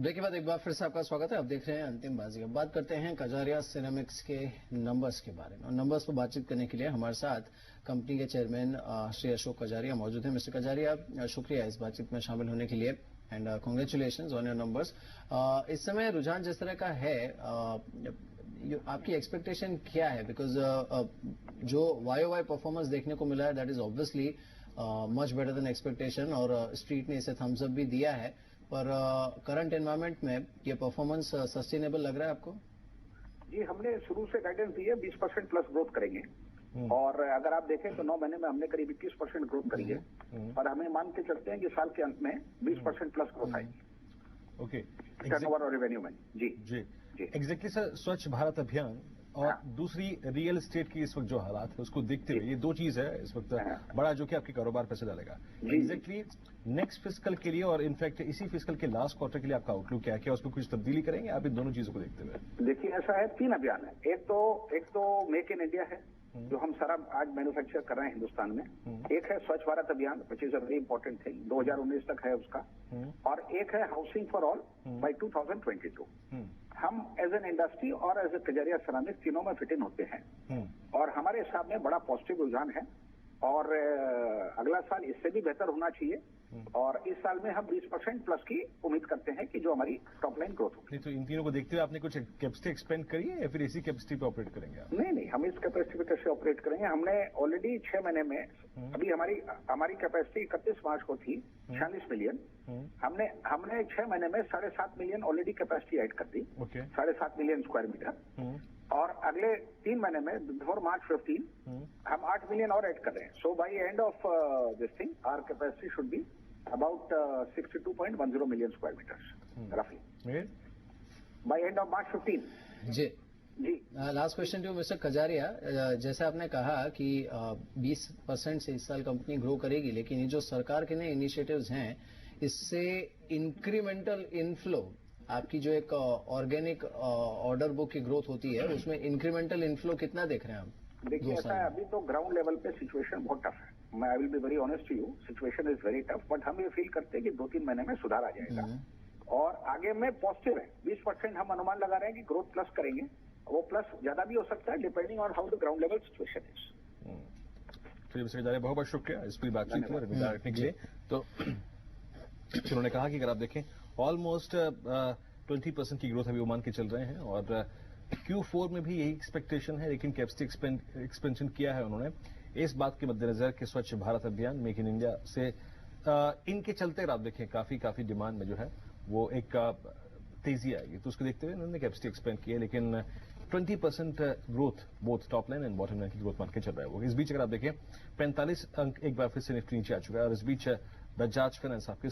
Break के बाद एक बार फिर से आपका स्वागत है। आप देख रहे हैं अंतिम बाजी। अब बात करते हैं कजारिया सिरेमिक्स के नंबर्स के बारे में। और नंबर्स पर बातचीत करने के लिए हमारे साथ कंपनी के चेयरमैन श्री अशोक कजारिया मौजूद हैं। मिस्टर कजारिया, शुक्रिया इस बातचीत में शामिल होने के लिए and congratulations on your numbers. इस समय रुझान जिस तरह का है, आपकी एक्सपेक्टेशन क्या है? बिकॉज जो वाई परफॉर्मेंस देखने को मिला है that is obviously much better than expectation, और स्ट्रीट ने इसे थम्स अप भी दिया है। पर करंट एनवायरनमेंट में ये परफॉर्मेंस सस्टेनेबल लग रहा है आपको? जी, हमने शुरू से गाइडेंस दी है 20% प्लस ग्रोथ करेंगे। और अगर आप देखें तो 9 महीने में हमने करीब 21% ग्रोथ करी है। और हमें मान के चलते हैं कि साल के अंत में 20% प्लस ग्रोथ आएगी। ओके, टर्नओवर और रेवेन्यू में। जी जी एग्जैक्टली सर। स्वच्छ भारत अभियान और दूसरी रियल एस्टेट की इस वक्त जो हालात है उसको देखते हुए, ये दो चीज है इस वक्त बड़ा जो कि आपके कारोबार पैसे डालेगा। एग्जैक्टली नेक्स्ट फिस्कल के लिए और इनफैक्ट इसी फिस्कल के लास्ट क्वार्टर के लिए आपका आउटलुक क्या है? क्या उसमें कुछ तब्दीली करेंगे आप इन दोनों चीजों को देखते हुए? देखिए, ऐसा है, 3 अभियान है। एक तो मेक इन इंडिया है जो हम सारा आज मैन्युफैक्चर कर रहे हैं हिंदुस्तान में। एक है स्वच्छ भारत अभियान which is a very important thing, 2019 तक है उसका। और एक है हाउसिंग फॉर ऑल बाय 2022। हम एज एन इंडस्ट्री और एज ए कजारिया सिरेमिक्स तीनों में फिट इन होते हैं। और हमारे हिसाब में बड़ा पॉजिटिव रुझान है। और अगला साल इससे भी बेहतर होना चाहिए। और इस साल में हम 20% प्लस की उम्मीद करते हैं कि जो हमारी टॉप लाइन ग्रोथ होगी। तो इन तीनों को देखते हुए आपने कुछ कैपेसिटी एक्सपेंड करी है या फिर इसी कैपेसिटी पे ऑपरेट करेंगे आप? नहीं, हम इस कैपेसिटी से ऑपरेट करेंगे। हमने ऑलरेडी 6 महीने में, अभी हमारी कैपेसिटी 31 मार्च को थी 46 मिलियन। हमने 6 महीने में 7.5 मिलियन ऑलरेडी कैपेसिटी ऐड कर दी। 7.5 मिलियन स्क्वायर मीटर। और अगले 3 महीने में बिफोर मार्च 15 हम 8 मिलियन और ऐड कर रहे हैं। So by end of this thing our capacity should be about 62.10 million square metres रफली बाई एंड ऑफ मार्च 15। जी। Last question to mister Kajaria, जैसे आपने कहा कि 20% से इस साल कंपनी ग्रो करेगी, लेकिन ये जो सरकार के नए इनिशिएटिव्स हैं इससे इंक्रीमेंटल इनफ्लो, आपकी जो एक ऑर्गेनिक ऑर्डर बुक की ग्रोथ होती है उसमें इंक्रीमेंटल इनफ्लो कितना देख रहे हैं आप? देखिए, ऐसा है, अभी तो ग्राउंड लेवल पे सिचुएशन बहुत टफ है। I will be very honest to you, situation is very tough. But हम ये फील करते हैं कि 2-3 महीने में सुधार आ जाएगा। और आगे में पॉजिटिव है। 20% हम अनुमान लगा रहे हैं कि ग्रोथ प्लस करेंगे। वो प्लस ज्यादा भी हो सकता है depending on how the ground level situation is. चलिए मिस्टर कजारिया, बहुत बहुत शुक्रिया इस पूरी बातचीत के लिए रखने के लिए। तो उन्होंने कहा कि अगर आप देखें ऑलमोस्ट 20% की ग्रोथ अभी वो मान के चल रहे हैं। और Q4 में भी यही एक्सपेक्टेशन है, लेकिन कैपेसिटी एक्सपेंशन किया है उन्होंने इस बात के मद्देनजर कि स्वच्छ भारत अभियान, मेक इन इंडिया से इनके चलते आप देखें काफी डिमांड में जो है वो एक तेजी आएगी। तो उसको देखते हुए उन्होंने कैपेसिटी एक्सपेंड की है। लेकिन 20% growth both top line and bottom line की ग्रोथ मान के चल रहा है वो। इस बीच अगर आप देखें 45 अंक एक बार फिर से निफ्टी नीचे आ चुका है। और इस बीच बजाज फाइनेंस आपके